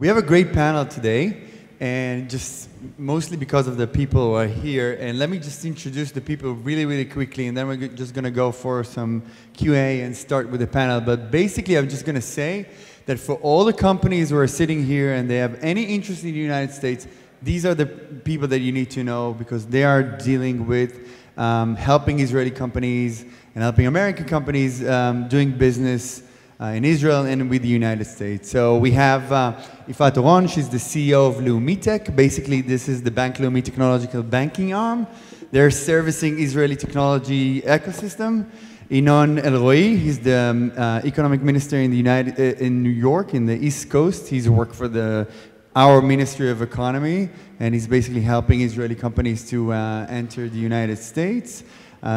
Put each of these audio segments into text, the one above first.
We have a great panel today, and just mostly because of the people who are here. And let me just introduce the people really, really quickly, and then we're just going to go for some Q&A and start with the panel. But basically, I'm just going to say that for all the companies who are sitting here and they have any interest in the United States, these are the people that you need to know, because they are dealing with helping Israeli companies and helping American companies doing business in Israel and with the United States. So we have Yifat Oron, she's the CEO of Leumi Tech. Basically, this is the Bank Leumi technological banking arm. They're servicing Israeli technology ecosystem. ינון, אלרועי, he's the economic minister in in New York, in the East Coast. He's worked for our Ministry of Economy, and he's basically helping Israeli companies to enter the United States.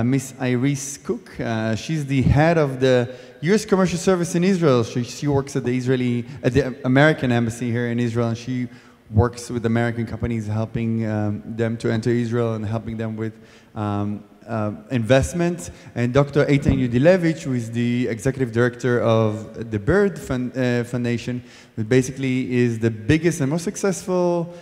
Miss Iris Cook, she's the head of the U.S. Commercial Service in Israel. She works at the American Embassy here in Israel, and she works with American companies, helping them to enter Israel and helping them with investment. And Dr. Eitan Yudilevich, who is the executive director of the Bird Foundation, who basically is the biggest and most successful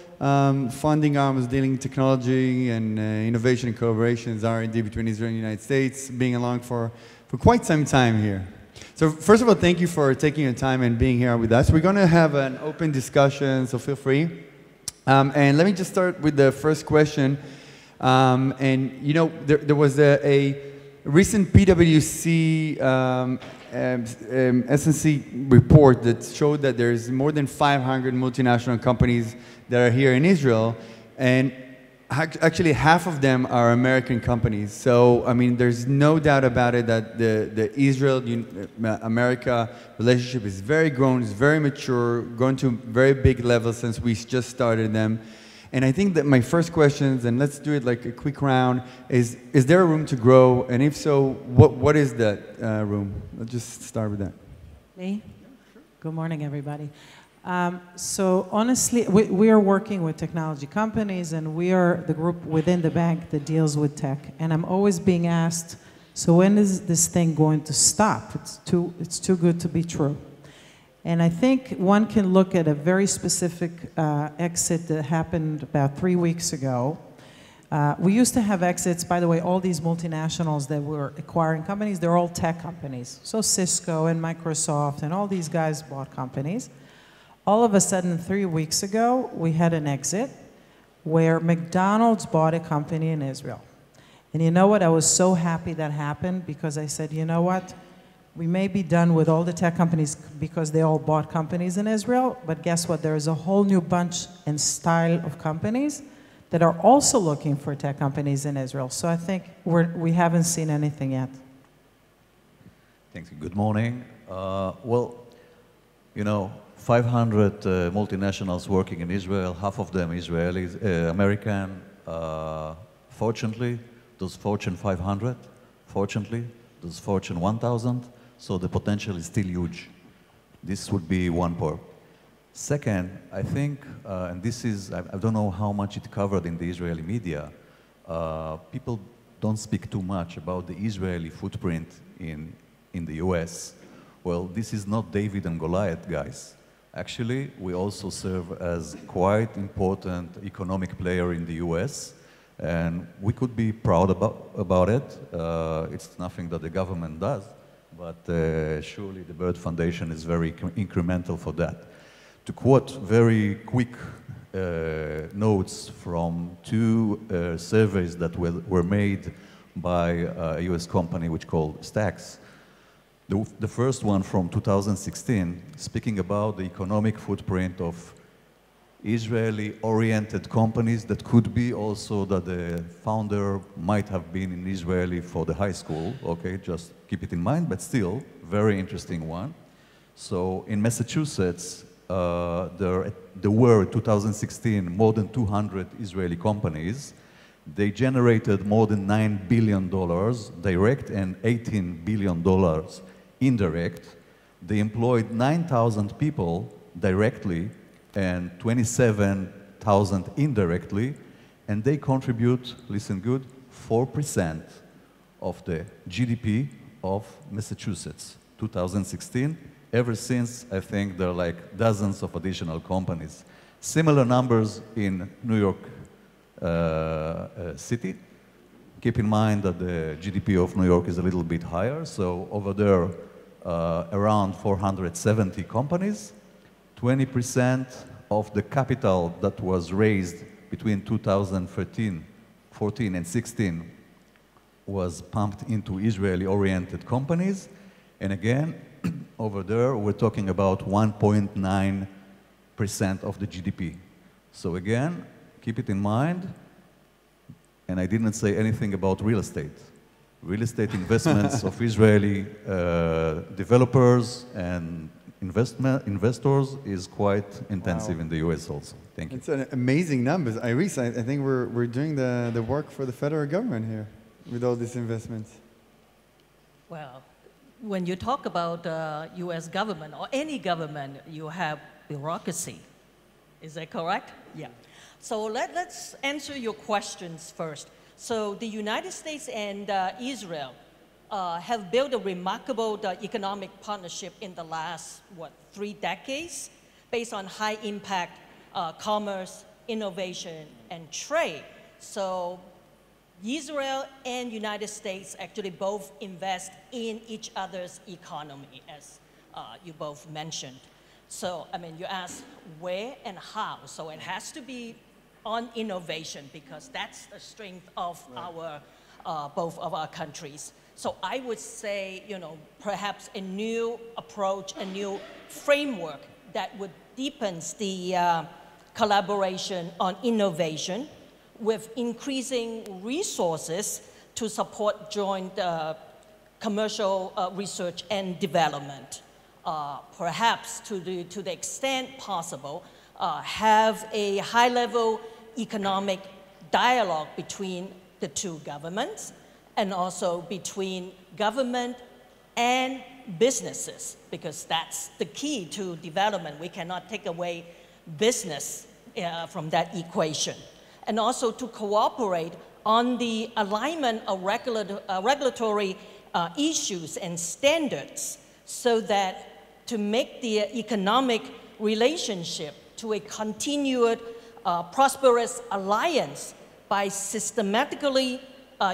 funding arms dealing technology and innovation and collaborations, R&D between Israel and the United States, being along for quite some time here. So first of all, thank you for taking your time and being here with us. We're going to have an open discussion, so feel free. And let me just start with the first question. And you know, there was a recent PwC S&C report that showed that there's more than 500 multinational companies that are here in Israel, and actually half of them are American companies. So I mean, there's no doubt about it that the Israel-America relationship is very grown, is very mature, going to very big levels since we just started them. And I think that my first questions, and let's do it like a quick round, is there a room to grow? And if so, what is that room? Let's just start with that. Me? Good morning, everybody. So honestly, we are working with technology companies, and we are the group within the bank that deals with tech. And I'm always being asked, so when is this thing going to stop? It's too good to be true. And I think one can look at a very specific exit that happened about 3 weeks ago. We used to have exits, by the way, all these multinationals that were acquiring companies, they're all tech companies. So Cisco and Microsoft and all these guys bought companies. All of a sudden, 3 weeks ago, we had an exit where McDonald's bought a company in Israel. And you know what? I was so happy that happened, because I said, you know what? We may be done with all the tech companies because they all bought companies in Israel, but guess what? There is a whole new bunch and style of companies that are also looking for tech companies in Israel. So I think we haven't seen anything yet. Thank you. Good morning. Well, you know, 500 multinationals working in Israel, half of them Israelis, American. Fortunately, those Fortune 500, fortunately, those Fortune 1000, so the potential is still huge. This would be one part. Second, I think, and this is, I don't know how much it covered in the Israeli media, people don't speak too much about the Israeli footprint in the US. Well, this is not David and Goliath, guys. Actually, we also serve as quite important economic player in the US, and we could be proud about it. It's nothing that the government does, but surely the Bird Foundation is very incremental for that. To quote very quick notes from two surveys that were made by a US company which called Stacks. The first one from 2016, speaking about the economic footprint of Israeli-oriented companies that could be also that the founder might have been in Israeli for the high school, okay, just keep it in mind, but still, very interesting one. So in Massachusetts, there were, in 2016, more than 200 Israeli companies. They generated more than $9 billion direct and $18 billion indirect. They employed 9,000 people directly and 27,000 indirectly, and they contribute, listen good, 4% of the GDP of Massachusetts, 2016, Ever since, I think there are like dozens of additional companies. Similar numbers in New York City. Keep in mind that the GDP of New York is a little bit higher, so over there, around 470 companies. 20% of the capital that was raised between 2014 and 16 was pumped into Israeli-oriented companies. And again, over there, we're talking about 1.9% of the GDP. So again, keep it in mind, and I didn't say anything about real estate. Real estate investments of Israeli developers and investors is quite intensive in the US also. Thank you. It's an amazing numbers. Iris, I think we're doing the work for the federal government here with all these investments. Well, when you talk about US government or any government, you have bureaucracy. Is that correct? Yeah. So let's answer your questions first. So the United States and Israel have built a remarkable economic partnership in the last, 3 decades, based on high impact commerce, innovation, and trade. So Israel and United States actually both invest in each other's economy, as you both mentioned. So, I mean, you asked where and how. So it has to be on innovation, because that's the strength of our, both of our countries. So I would say, perhaps a new approach, a new framework that would deepen the collaboration on innovation with increasing resources to support joint commercial research and development. Perhaps to the extent possible, have a high-level economic dialogue between the two governments, and also between government and businesses, because that's the key to development. We cannot take away business from that equation. And also to cooperate on the alignment of regulatory issues and standards, so that to make the economic relationship to a continued prosperous alliance by systematically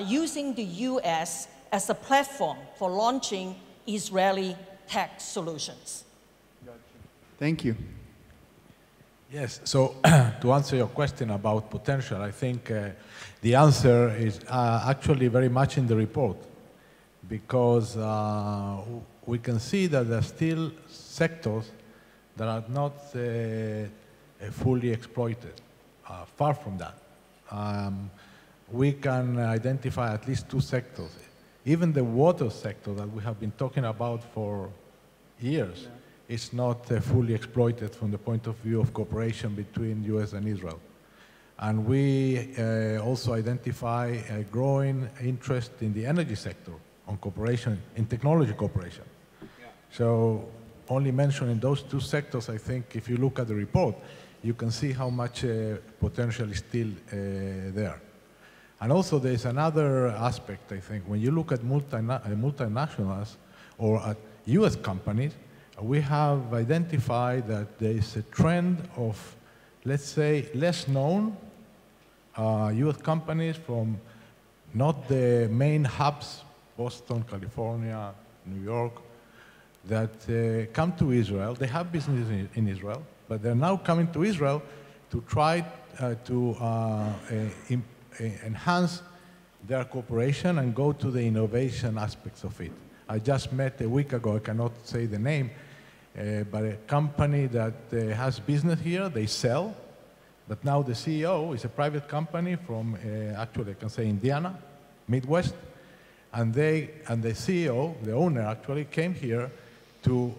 using the US as a platform for launching Israeli tech solutions. Thank you. Yes, so to answer your question about potential, I think the answer is actually very much in the report, because we can see that there are still sectors that are not fully exploited. Far from that. We can identify at least 2 sectors. Even the water sector that we have been talking about for years is not fully exploited from the point of view of cooperation between US and Israel. And we also identify a growing interest in the energy sector on cooperation, in technology cooperation. So only mentioning those 2 sectors, I think if you look at the report, you can see how much potential is still there. And also there's another aspect, I think. When you look at multinationals or at US companies, we have identified that there is a trend of, let's say, less known US companies from not the main hubs, Boston, California, New York, that come to Israel. They have business in Israel, but they're now coming to Israel to try to enhance their cooperation and go to the innovation aspects of it. I just met a week ago, I cannot say the name, but a company that has business here, they sell, but now the CEO is a private company from, actually I can say Indiana, Midwest, and the CEO, the owner actually, came here to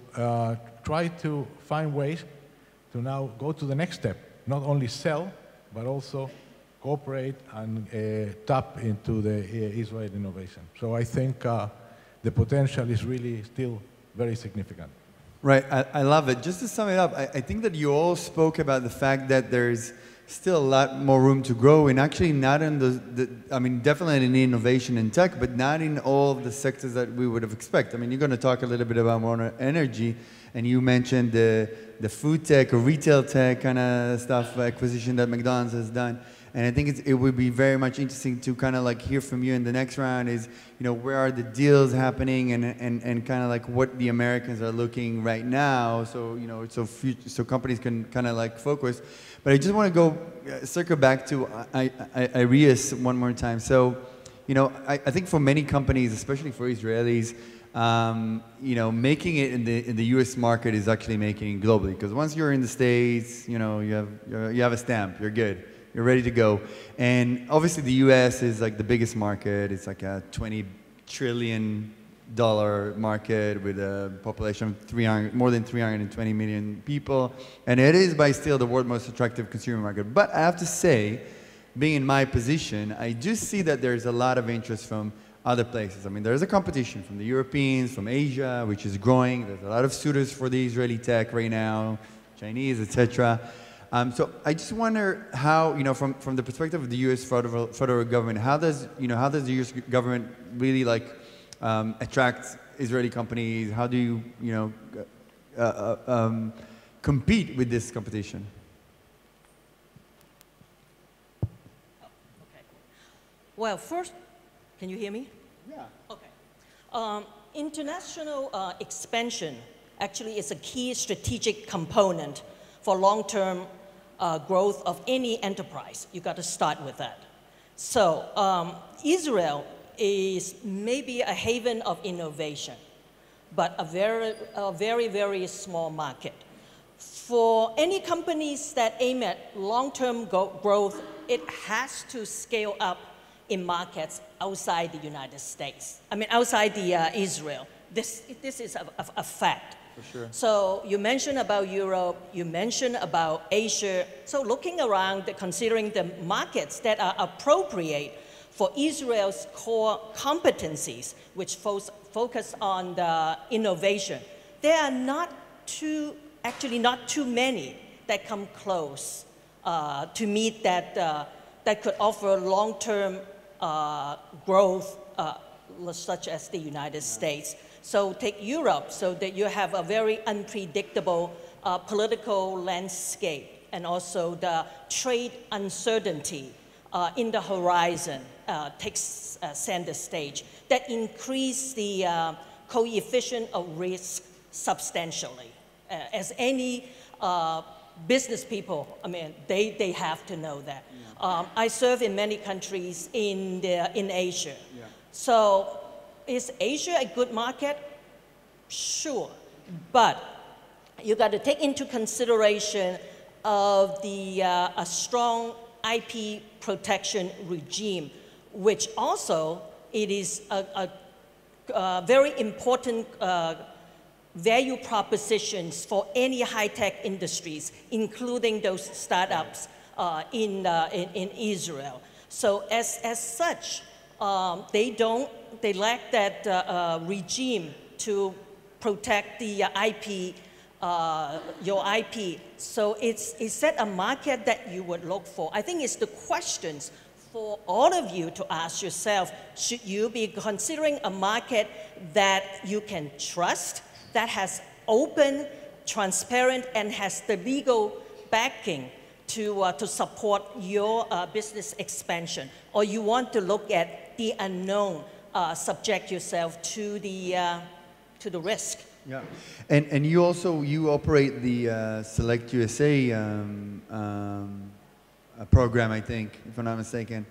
try to find ways to now go to the next step, not only sell, but also cooperate and tap into the Israeli innovation. So I think the potential is really still very significant. Right, I love it. Just to sum it up, I think that you all spoke about the fact that there's still a lot more room to grow, and actually not in I mean, definitely in innovation and tech, but not in all of the sectors that we would have expected. I mean, you're going to talk a little bit about more energy, and you mentioned the food tech or retail tech kind of stuff, acquisition that McDonald's has done. And I think it would be very much interesting to kind of like hear from you in the next round is, you know, where are the deals happening and kind of like what the Americans are looking right now, so, you know, so companies can kind of like focus. But I just want to go circle back to Ireas one more time. So, you know, I think for many companies, especially for Israelis, you know, making it in the U.S. market is actually making it globally. Because once you're in the States, you know, you have a stamp, you're good. You're ready to go. And obviously the US is like the biggest market. It's like a $20 trillion market with a population of more than 320 million people. And it is by still the world's most attractive consumer market. But I have to say, being in my position, I do see that there's a lot of interest from other places. I mean, there's a competition from the Europeans, from Asia, which is growing. There's a lot of suitors for the Israeli tech right now, Chinese, etc. So I just wonder how, you know, from the perspective of the U.S. federal government, how does the U.S. government really like attract Israeli companies? How do you, you know, compete with this competition? Okay. Well, first, can you hear me? Yeah. Okay. International expansion actually is a key strategic component for long-term growth of any enterprise. You got to start with that. So Israel is maybe a haven of innovation, but a very, very small market. For any companies that aim at long-term growth, it has to scale up in markets outside the United States. I mean, outside Israel. This is a fact. For sure. So you mentioned about Europe, you mentioned about Asia. So looking around, considering the markets that are appropriate for Israel's core competencies, which focus on the innovation, there are actually not too many that come close to meet that could offer long-term growth, such as the United States. So take Europe, so that you have a very unpredictable political landscape, and also the trade uncertainty in the horizon takes center stage. That increase the coefficient of risk substantially. As any business people, I mean, they have to know that. I serve in many countries in Asia. Yeah. So is Asia a good market? Sure, but you got to take into consideration of a strong IP protection regime, which also it is a very important value propositions for any high-tech industries, including those startups in Israel. So as such, they lack that regime to protect the IP, your IP. So is that a market that you would look for? I think it's the questions for all of you to ask yourself. Should you be considering a market that you can trust, that has open, transparent, and has the legal backing to support your business expansion? Or you want to look at the unknown, subject yourself to the risk? Yeah, and you operate the Select USA program, I think, if I'm not mistaken,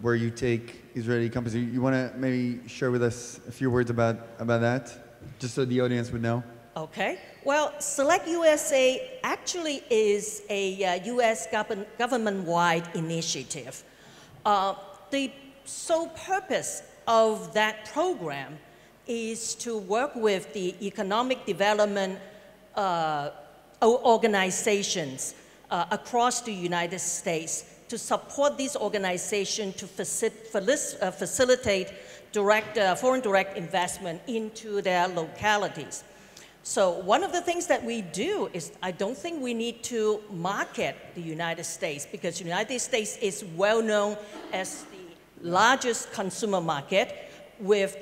where you take Israeli companies. You want to maybe share with us a few words about that, just so the audience would know? Okay. Well, Select USA actually is a U.S. government-wide initiative. The sole purpose of that program is to work with the economic development organizations across the United States to support these organizations to facilitate foreign direct investment into their localities. So one of the things that we do is I don't think we need to market the United States because the United States is well known as the largest consumer market. With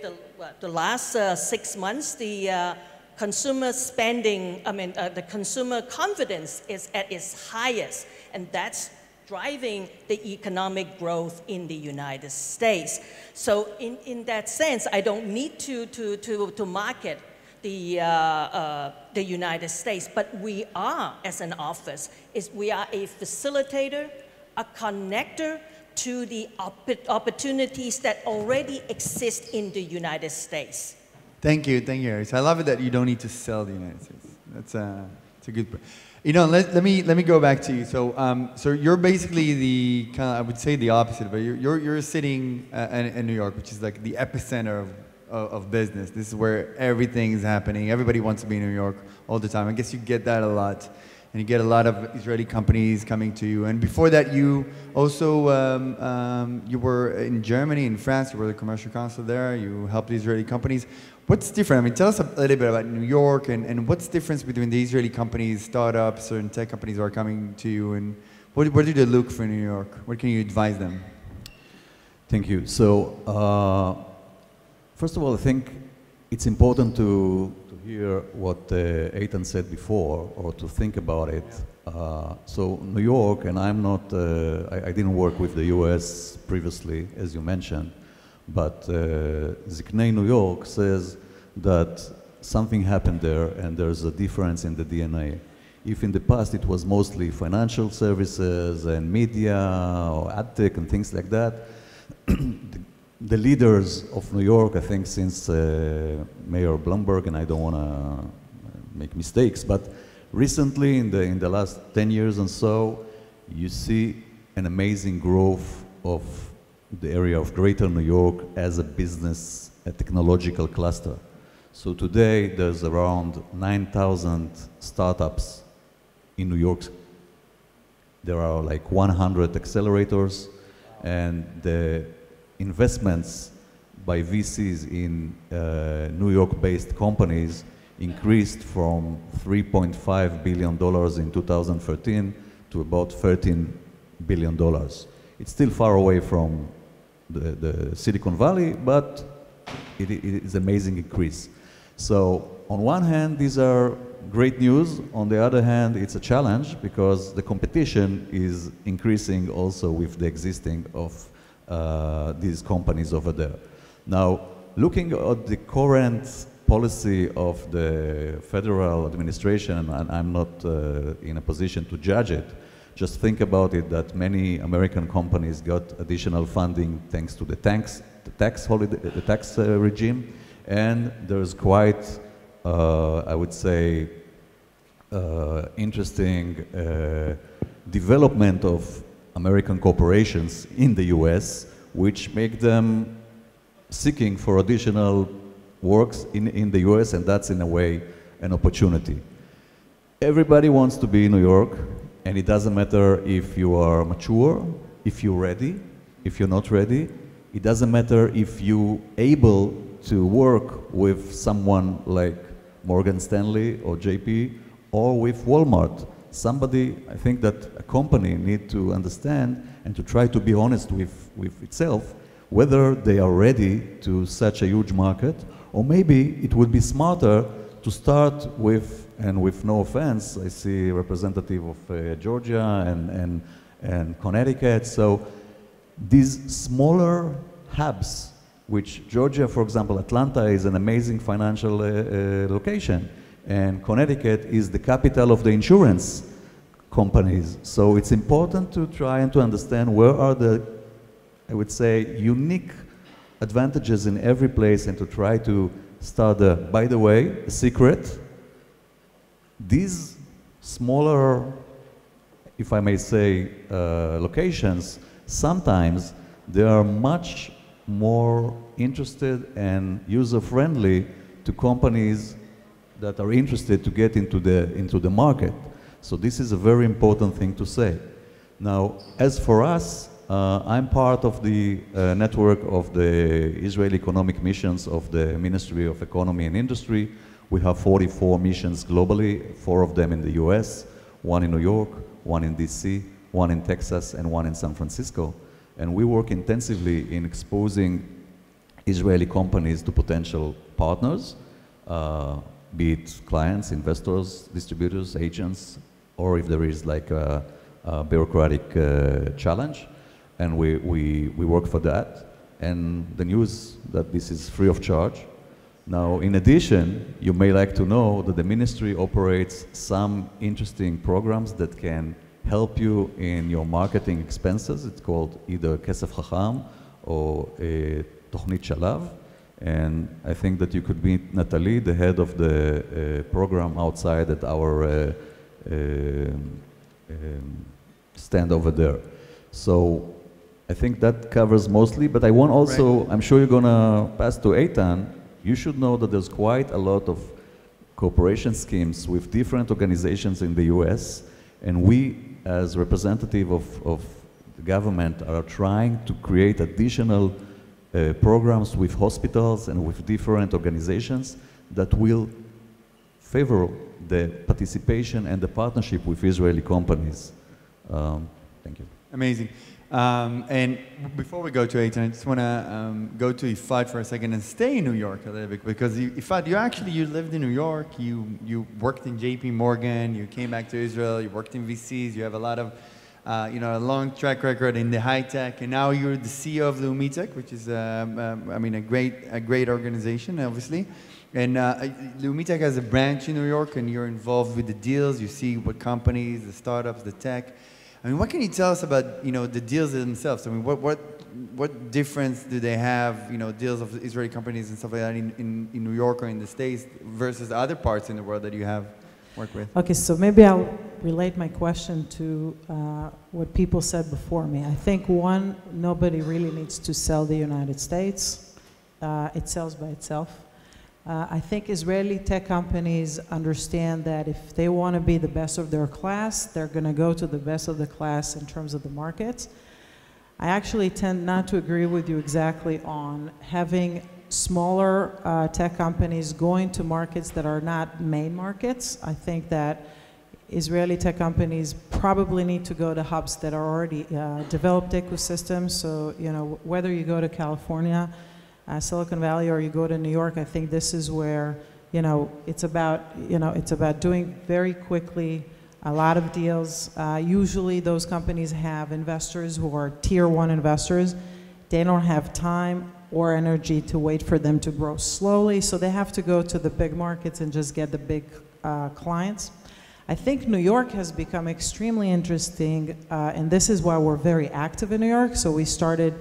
the last 6 months, the consumer spending, the consumer confidence is at its highest, and that's driving the economic growth in the United States. So in that sense, I don't need to market the United States, but we are, as an office, we are a facilitator, a connector to the opportunities that already exist in the United States. Thank you, Iris. I love it that you don't need to sell the United States. That's a good point. You know, let me go back to you. So, so you're basically the kind of, I would say the opposite, but you're sitting in New York, which is like the epicenter of business. This is where everything is happening. Everybody wants to be in New York all the time. I guess you get that a lot. And you get a lot of Israeli companies coming to you. And before that, you also, you were in Germany, in France, you were the commercial counsel there, you helped the Israeli companies. What's different? I mean, tell us a little bit about New York and what's the difference between the Israeli companies, startups, and tech companies who are coming to you, and where do they look for New York? What can you advise them? Thank you. So, first of all, I think it's important to hear what Eitan said before, or to think about it. So New York, and I'm not, I didn't work with the US previously, as you mentioned, but Ziknei New York says that something happened there and there's a difference in the DNA. If in the past it was mostly financial services and media or ad tech and things like that, the leaders of New York, I think since Mayor Bloomberg, and I don't want to make mistakes, but recently in the last 10 years and so, you see an amazing growth of the area of Greater New York as a business, a technological cluster. So today there's around 9,000 startups in New York. There are like 100 accelerators, and the investments by VCs in New York-based companies increased from $3.5 billion in 2013 to about $13 billion. It's still far away from the Silicon Valley, but it is an amazing increase. So on one hand, these are great news. On the other hand, it's a challenge because the competition is increasing also with the existing of these companies over there. Now, looking at the current policy of the federal administration, and I'm not in a position to judge it, just think about it that many American companies got additional funding thanks to the tax regime, and there's quite, I would say, interesting development of American corporations in the US, which make them seeking for additional works in the US, and that's in a way an opportunity. Everybody wants to be in New York, and it doesn't matter if you are mature, if you're ready, if you're not ready. It doesn't matter if you're able to work with someone like Morgan Stanley or JP or with Walmart. Somebody, I think that a company need to understand and to try to be honest with itself whether they are ready to such a huge market, or maybe it would be smarter to start with, and with no offense, I see a representative of Georgia and Connecticut, so these smaller hubs, which Georgia, for example, Atlanta is an amazing financial location, and Connecticut is the capital of the insurance companies. So it's important to try and to understand where are the, I would say, unique advantages in every place, and to try to start a, by the way, a secret. These smaller, if I may say, locations, sometimes they are much more interested and user-friendly to companies that are interested to get into the market. So this is a very important thing to say. Now, as for us, I'm part of the network of the Israeli economic missions of the Ministry of Economy and Industry. We have 44 missions globally, 4 of them in the US, 1 in New York, 1 in DC, 1 in Texas, and 1 in San Francisco. And we work intensively in exposing Israeli companies to potential partners, be it clients, investors, distributors, agents, or if there is like a bureaucratic challenge. And we work for that. And the news that this is free of charge. Now, in addition, you may like to know that the ministry operates some interesting programs that can help you in your marketing expenses. It's called either Kesef Chacham or Tochnit Shalav. And I think that you could meet Natalie, the head of the program outside at our stand over there. So I think that covers mostly, but I want also, right. I'm sure you're gonna pass to Eitan. You should know that there's quite a lot of cooperation schemes with different organizations in the US, and we, as representative of the government, are trying to create additional programs with hospitals and with different organizations that will favor the participation and the partnership with Israeli companies. Thank you. Amazing. And before we go to Eitan, I just want to go to Ifat for a second and stay in New York a little bit, because Ifat, you lived in New York, you worked in JP Morgan, you came back to Israel, you worked in VCs, you have a lot of, a long track record in the high tech, and now you're the CEO of Leumitek, which is, a great organization, obviously. And Leumitek has a branch in New York, and you're involved with the deals. You see what companies, the startups, the tech. I mean, what can you tell us about, the deals themselves? I mean, what difference do they have, deals of Israeli companies and stuff like that in New York or in the States versus other parts in the world that you have worked with? Okay, so maybe I'll relate my question to what people said before me. I think, one, nobody really needs to sell the United States. It sells by itself. I think Israeli tech companies understand that if they want to be the best of their class, they're going to go to the best of the class in terms of the markets. I actually tend not to agree with you exactly on having smaller tech companies going to markets that are not main markets. I think that Israeli tech companies probably need to go to hubs that are already developed ecosystems. So, whether you go to California, Silicon Valley, or you go to New York, I think this is where, it's about doing very quickly a lot of deals. Usually those companies have investors who are tier 1 investors. They don't have time or energy to wait for them to grow slowly, so they have to go to the big markets and just get the big clients. I think New York has become extremely interesting, and this is why we're very active in New York. So we started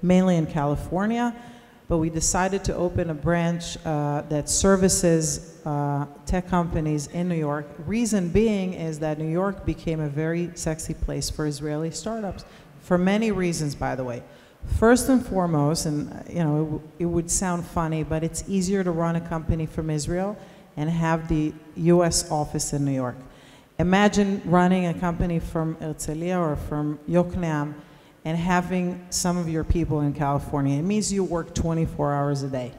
mainly in California, but we decided to open a branch that services tech companies in New York. Reason being is that New York became a very sexy place for Israeli startups, for many reasons, by the way. First and foremost, and it would sound funny, but it's easier to run a company from Israel and have the US office in New York. Imagine running a company from Herzliya or from Yokneam and having some of your people in California. It means you work 24 hours a day.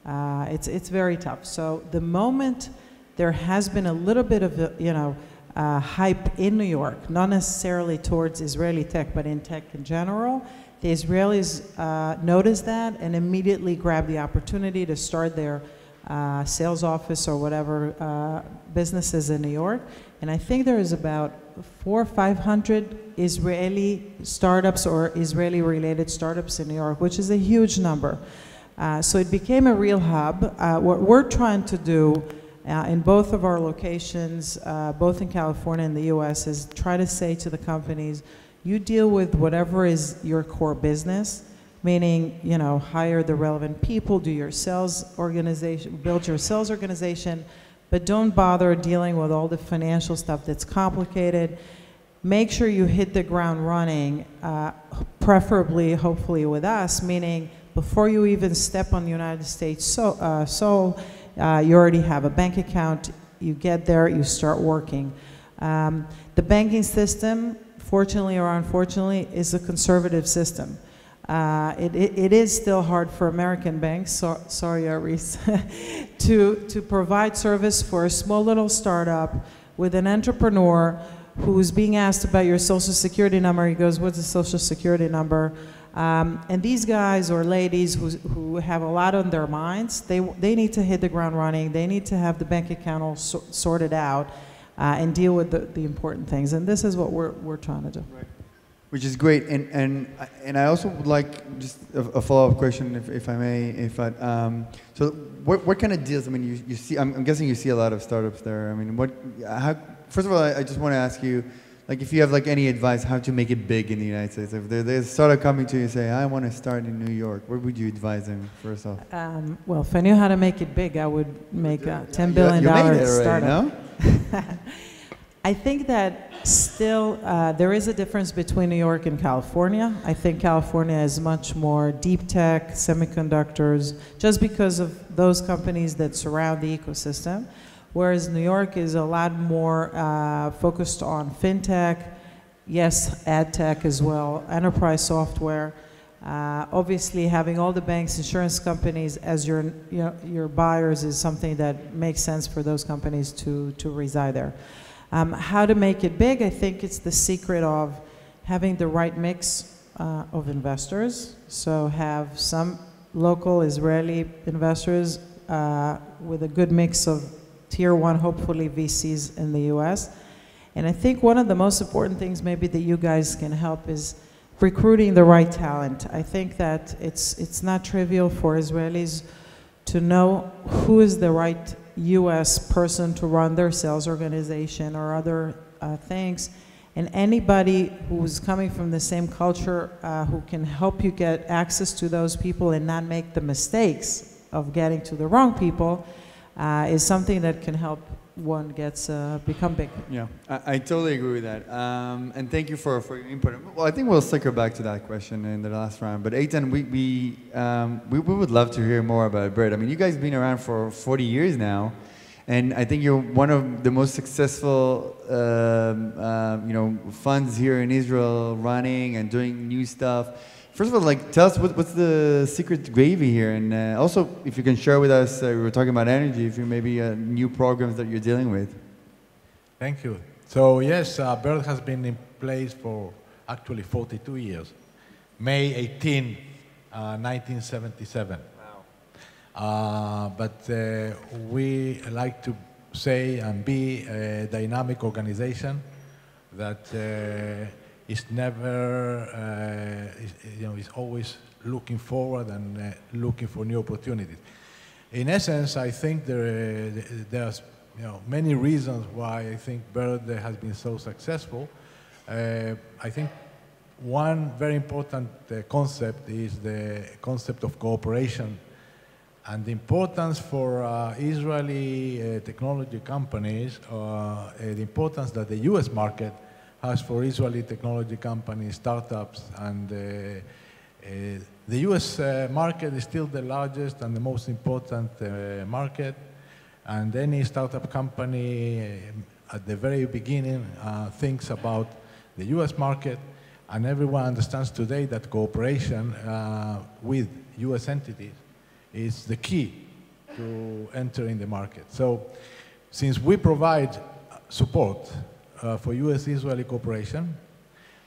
It's very tough. So the moment there has been a little bit of hype in New York, not necessarily towards Israeli tech, but in tech in general, the Israelis noticed that and immediately grabbed the opportunity to start their sales office or whatever businesses in New York. And I think there is about 400 or 500 Israeli startups or Israeli-related startups in New York, which is a huge number. So it became a real hub. What we're trying to do in both of our locations, both in California and the US, is try to say to the companies, you deal with whatever is your core business, meaning, hire the relevant people, do your sales organization, build your sales organization, but don't bother dealing with all the financial stuff that's complicated. Make sure you hit the ground running, preferably, hopefully with us, meaning before you even step on the United States soil, you already have a bank account, you get there, you start working. The banking system, fortunately or unfortunately, is a conservative system. it is still hard for American banks, sorry Aris, to provide service for a small little startup with an entrepreneur who's being asked about your social security number. He goes, what's the social security number? And these guys or ladies who have a lot on their minds, they need to hit the ground running. They need to have the bank account all sorted out and deal with the important things. And this is what we're trying to do. Right. Which is great. And I also would like just a follow-up question, if I may. So what kind of deals? I mean, you see. I'm guessing you see a lot of startups there. I mean, first of all, I just want to ask you, like, if you have like any advice how to make it big in the United States. If there's a startup coming to you and say, I want to start in New York, what would you advise them first off? Well, if I knew how to make it big, I would make a $10 billion startup. No? I think that still there is a difference between New York and California. I think California is much more deep tech, semiconductors, just because of those companies that surround the ecosystem. Whereas New York is a lot more focused on fintech, yes, ad tech as well, enterprise software. Obviously, having all the banks, insurance companies as your buyers is something that makes sense for those companies to reside there. How to make it big, I think it's the secret of having the right mix of investors. So have some local Israeli investors with a good mix of tier one, hopefully VCs in the US. And I think one of the most important things maybe that you guys can help is recruiting the right talent. I think that it's not trivial for Israelis to know who is the right US person to run their sales organization or other things. And anybody who's coming from the same culture who can help you get access to those people and not make the mistakes of getting to the wrong people is something that can help one become big. Yeah, I totally agree with that. And thank you for your input. Well, I think we'll circle back to that question in the last round. But Eitan, we would love to hear more about Bird. I mean, you guys have been around for 40 years now, and I think you're one of the most successful, funds here in Israel, running and doing new stuff. First of all, like, tell us what's the secret gravy here, and also if you can share with us, we were talking about energy, if you maybe new programs that you're dealing with. Thank you. So yes, Bird has been in place for actually 42 years. May 18, 1977. Wow. But we like to say and be a dynamic organization that is never, is always looking forward and looking for new opportunities. In essence, I think there's many reasons why I think Bird has been so successful. I think one very important concept is the concept of cooperation and the importance for Israeli technology companies, the importance that the US market has for Israeli technology companies, startups, and the US market is still the largest and the most important market, and any startup company at the very beginning thinks about the US market, and everyone understands today that cooperation with US entities is the key to entering the market. So since we provide support for US-Israeli cooperation,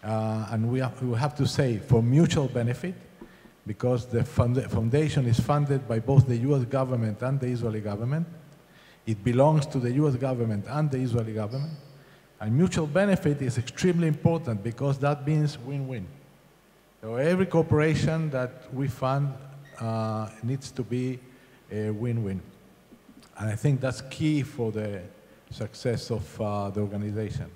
and we have to say for mutual benefit, because the foundation is funded by both the US government and the Israeli government. It belongs to the US government and the Israeli government. And mutual benefit is extremely important because that means win-win. So every cooperation that we fund needs to be a win-win. And I think that's key for the success of the organization.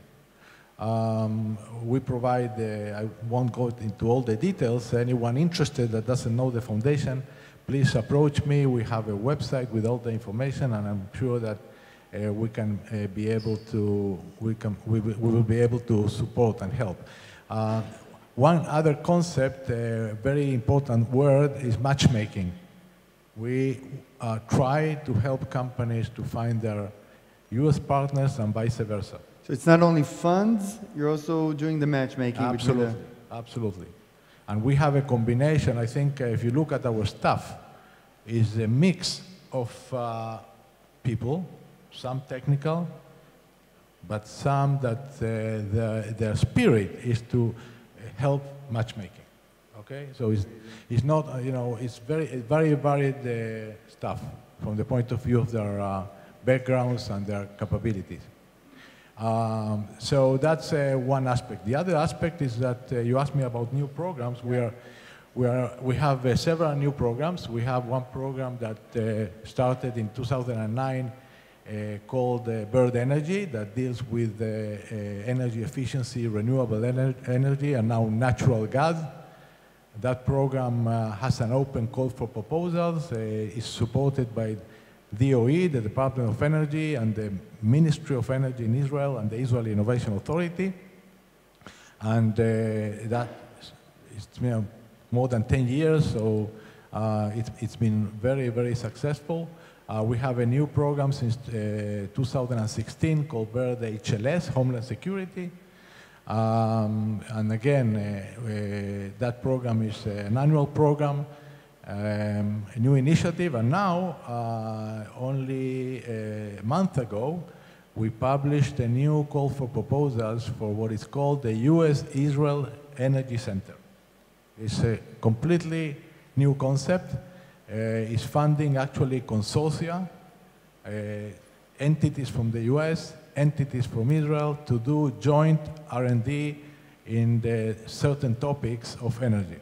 We provide, I won't go into all the details, anyone interested that doesn't know the foundation, please approach me. We have a website with all the information, and I'm sure that we can be able to, we will be able to support and help. One other concept, a very important word, is matchmaking. We try to help companies to find their US partners and vice versa. So it's not only funds, you're also doing the matchmaking. Absolutely, absolutely. And we have a combination, I think, if you look at our staff, is a mix of people, some technical, but some that their spirit is to help matchmaking. Okay, so it's not, it's very varied stuff from the point of view of their backgrounds and their capabilities. So that's one aspect. The other aspect is that you asked me about new programs. We have several new programs. We have one program that started in 2009 called Bird Energy that deals with energy efficiency, renewable energy, and now natural gas. That program has an open call for proposals. It's supported by DOE, the Department of Energy, and the Ministry of Energy in Israel, and the Israeli Innovation Authority. And that is more than 10 years, so it's been very, very successful. We have a new program since 2016 called BIRD HLS, Homeland Security. And again, that program is an annual program, a new initiative, and now, only a month ago, we published a new call for proposals for what is called the US-Israel Energy Center. It's a completely new concept. It's funding actually consortia, entities from the US, entities from Israel to do joint R&D in the certain topics of energy.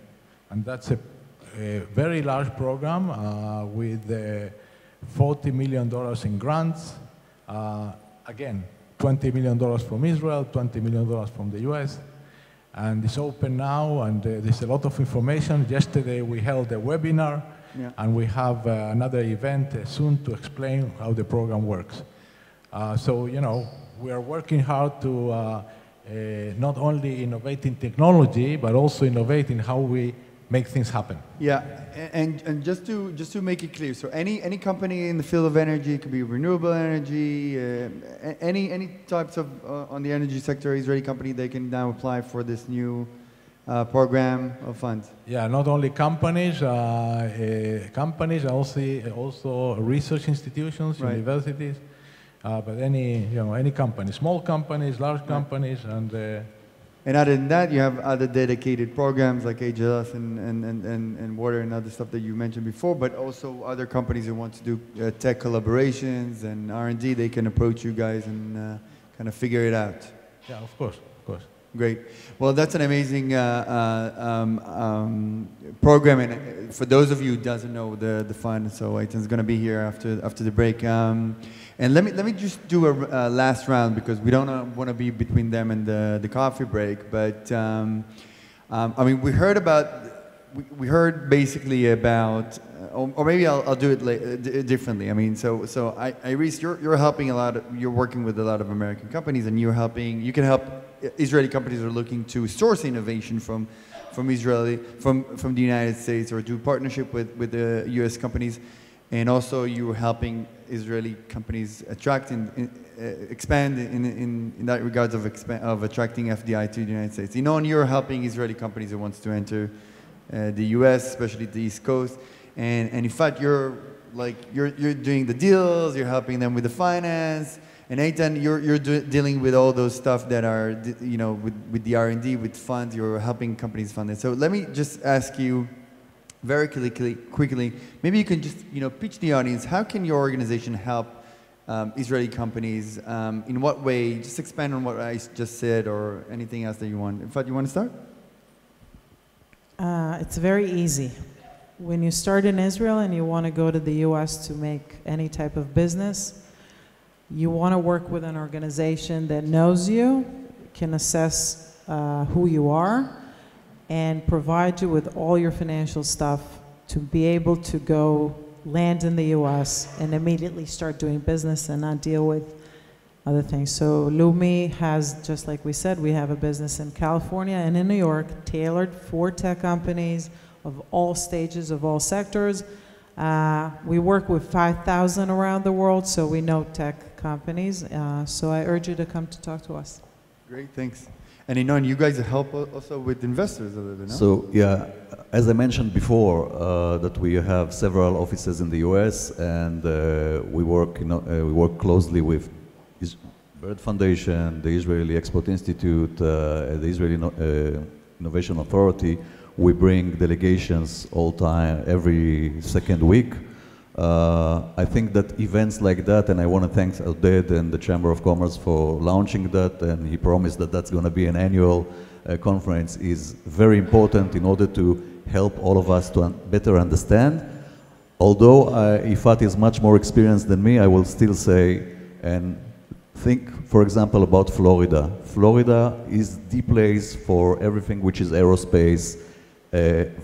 And that's a very large program with $40 million in grants. Again, $20 million from Israel, $20 million from the US. And it's open now, and there's a lot of information. Yesterday we held a webinar, and we have another event soon to explain how the program works. So, we are working hard to not only innovate in technology, but also innovate in how we make things happen. Yeah, and just to make it clear, so any company in the field of energy, it could be renewable energy, any types of on the energy sector, Israeli company, they can now apply for this new program of funds. Yeah, not only companies, companies also research institutions, right. Universities, but any company, small companies, large companies, and other than that, you have other dedicated programs like HLS and water and other stuff that you mentioned before, but also other companies that want to do tech collaborations and R&D, they can approach you guys and kind of figure it out. Yeah, of course, of course. Great. Well, that's an amazing program, and for those of you who doesn't know the fund, so Aitan's going to be here after the break. And let me just do a last round because we don't want to be between them and the coffee break. But I mean, we heard basically about, or maybe I'll do it differently. I mean, so Iris, you're helping a lot. You're working with a lot of American companies, and you can help Israeli companies that are looking to source innovation from the United States or do partnership with the U.S. companies. And also you're helping Israeli companies attract and expand in that regards of attracting FDI to the United States. And you're helping Israeli companies that wants to enter the US, especially the East Coast. And in fact, you're doing the deals, you're helping them with the finance. And Eitan, you're dealing with all those stuff that are, with the R&D, with funds, you're helping companies fund it. So let me just ask you, very quickly, maybe you can just pitch the audience. How can your organization help Israeli companies? In what way? Just expand on what I just said, or anything else that you want. In fact, you want to start? It's very easy. When you start in Israel and you want to go to the U.S. to make any type of business, you want to work with an organization that knows you, can assess who you are, and provide you with all your financial stuff to be able to go land in the US and immediately start doing business and not deal with other things. So Lumi has, just like we said, we have a business in California and in New York tailored for tech companies of all stages, of all sectors. We work with 5,000 around the world, so we know tech companies. So I urge you to come to talk to us. Great, thanks. And ינון, you guys help also with investors a little bit, no? So, yeah, as I mentioned before, that we have several offices in the US, and we work closely with Bird Foundation, the Israeli Export Institute, the Israeli Innovation Authority. We bring delegations all time, every second week. I think that events like that, and I want to thank Oded and the Chamber of Commerce for launching that, and he promised that that's going to be an annual conference, is very important in order to help all of us to better understand. Although Ifat is much more experienced than me, I will still say, and think, for example, about Florida. Florida is the place for everything which is aerospace,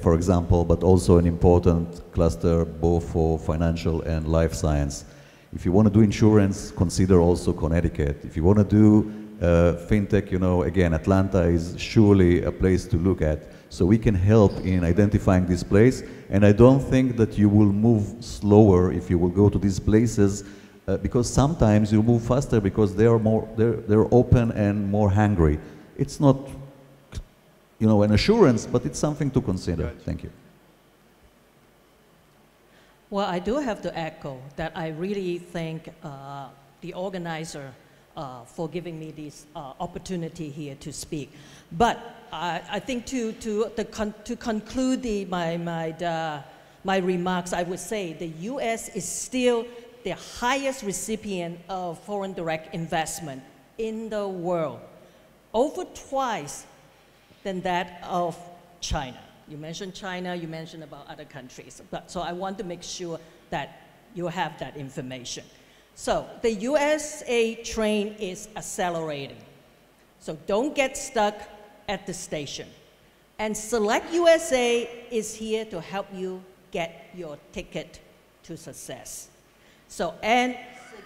for example, but also an important cluster both for financial and life science. If you want to do insurance, consider also Connecticut. If you want to do fintech, you know, again, Atlanta is surely a place to look at. So we can help in identifying this place, and I don't think that you will move slower if you will go to these places, because sometimes you move faster because they are more, they're open and more hungry. It's not, you know, an assurance, but it's something to consider. Gotcha. Thank you. Well, I do have to echo that I really thank the organizer for giving me this opportunity here to speak. But I think to conclude my remarks, I would say the U.S. is still the highest recipient of foreign direct investment in the world, over twice than that of China. You mentioned China, you mentioned about other countries. So I want to make sure that you have that information. So the USA train is accelerating. So don't get stuck at the station. And Select USA is here to help you get your ticket to success. So, and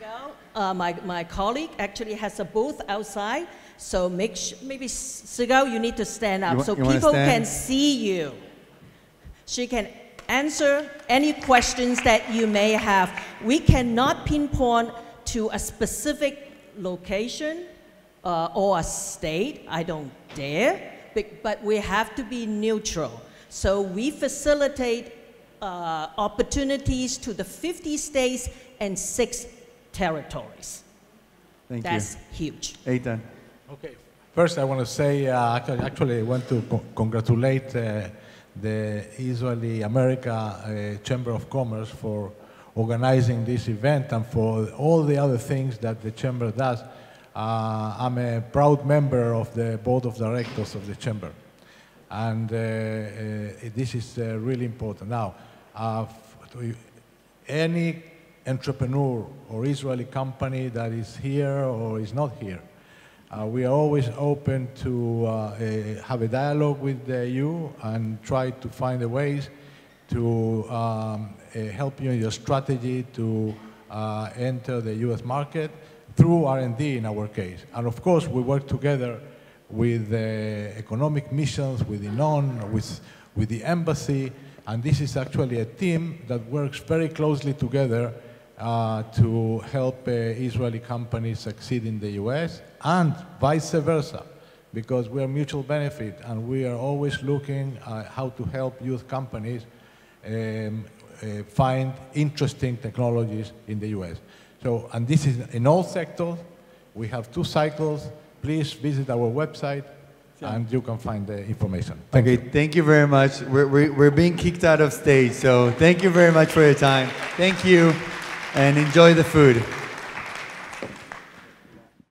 Sigal, my colleague actually has a booth outside. So maybe Sigal, you need to stand up so people can see you. She can answer any questions that you may have. We cannot pinpoint to a specific location or a state. I don't dare, but we have to be neutral. So we facilitate opportunities to the 50 states and 6 territories. Thank you. That's huge. Eitan. Okay. First, I want to say, actually, I want to congratulate the Israeli-America Chamber of Commerce for organizing this event and for all the other things that the Chamber does. I'm a proud member of the board of directors of the Chamber. And this is really important. Now, any entrepreneur or Israeli company that is here or is not here, we are always open to have a dialogue with you and try to find ways to help you in your strategy to enter the US market through R&D in our case. And of course, we work together with economic missions, with ינון, with the embassy, and this is actually a team that works very closely together to help Israeli companies succeed in the US and vice versa, because we are mutual benefit and we are always looking at how to help youth companies find interesting technologies in the US. So, and this is in all sectors. We have 2 cycles. Please visit our website and you can find the information. Thank you. Thank you very much. We're being kicked out of stage, so thank you very much for your time. Thank you, and enjoy the food.